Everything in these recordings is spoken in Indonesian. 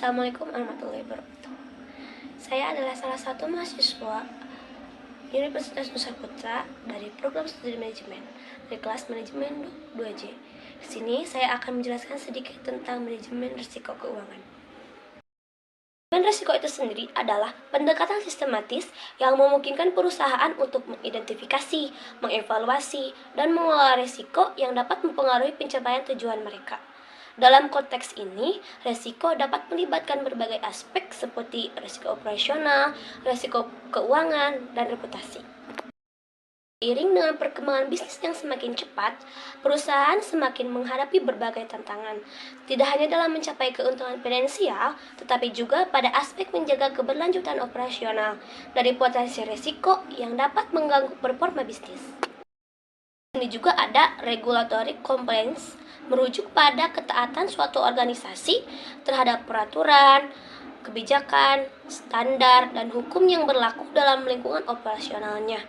Assalamualaikum warahmatullahi wabarakatuh. Saya adalah salah satu mahasiswa Universitas Nusa Putra dari program studi manajemen dari kelas manajemen 2J. Di sini saya akan menjelaskan sedikit tentang manajemen risiko keuangan. Manajemen risiko itu sendiri adalah pendekatan sistematis yang memungkinkan perusahaan untuk mengidentifikasi, mengevaluasi, dan mengelola risiko yang dapat mempengaruhi pencapaian tujuan mereka. Dalam konteks ini, risiko dapat melibatkan berbagai aspek seperti risiko operasional, risiko keuangan, dan reputasi. Seiring dengan perkembangan bisnis yang semakin cepat, perusahaan semakin menghadapi berbagai tantangan, tidak hanya dalam mencapai keuntungan finansial, tetapi juga pada aspek menjaga keberlanjutan operasional dari potensi risiko yang dapat mengganggu performa bisnis. Ini juga ada regulatory compliance, merujuk pada ketaatan suatu organisasi terhadap peraturan, kebijakan, standar, dan hukum yang berlaku dalam lingkungan operasionalnya.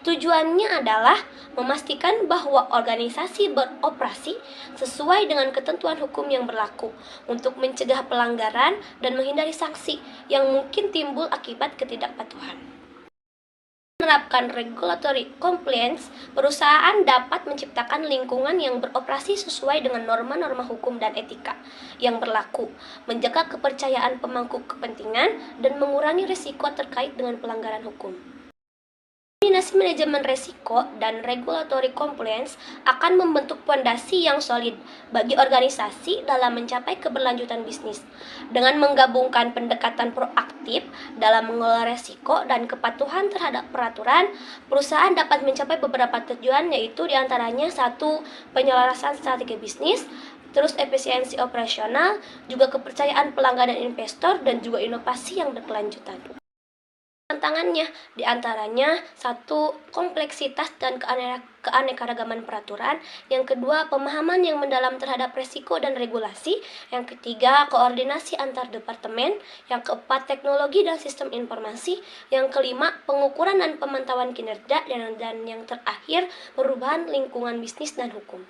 Tujuannya adalah memastikan bahwa organisasi beroperasi sesuai dengan ketentuan hukum yang berlaku untuk mencegah pelanggaran dan menghindari sanksi yang mungkin timbul akibat ketidakpatuhan. Menerapkan regulatory compliance, perusahaan dapat menciptakan lingkungan yang beroperasi sesuai dengan norma-norma hukum dan etika yang berlaku, menjaga kepercayaan pemangku kepentingan, dan mengurangi risiko terkait dengan pelanggaran hukum. Kombinasi manajemen risiko dan regulatory compliance akan membentuk fondasi yang solid bagi organisasi dalam mencapai keberlanjutan bisnis. Dengan menggabungkan pendekatan proaktif dalam mengelola risiko dan kepatuhan terhadap peraturan, perusahaan dapat mencapai beberapa tujuan, yaitu diantaranya 1. Penyelarasan strategi bisnis, terus efisiensi operasional, juga kepercayaan pelanggan dan investor, dan juga inovasi yang berkelanjutan. Tantangannya diantaranya 1. Kompleksitas dan keanekaragaman peraturan. Yang kedua, pemahaman yang mendalam terhadap risiko dan regulasi. Yang ketiga, koordinasi antar departemen. Yang keempat, teknologi dan sistem informasi. Yang kelima, pengukuran dan pemantauan kinerja. Dan yang terakhir, perubahan lingkungan bisnis dan hukum.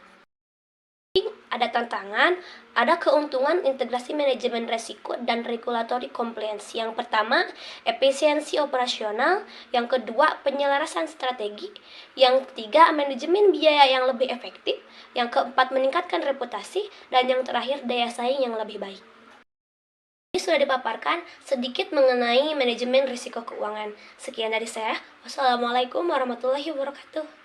Ada tantangan, ada keuntungan integrasi manajemen risiko dan regulatory compliance. Yang pertama, efisiensi operasional. Yang kedua, penyelarasan strategi. Yang ketiga, manajemen biaya yang lebih efektif. Yang keempat, meningkatkan reputasi. Dan yang terakhir, daya saing yang lebih baik. Ini sudah dipaparkan sedikit mengenai manajemen risiko keuangan. Sekian dari saya. Wassalamualaikum warahmatullahi wabarakatuh.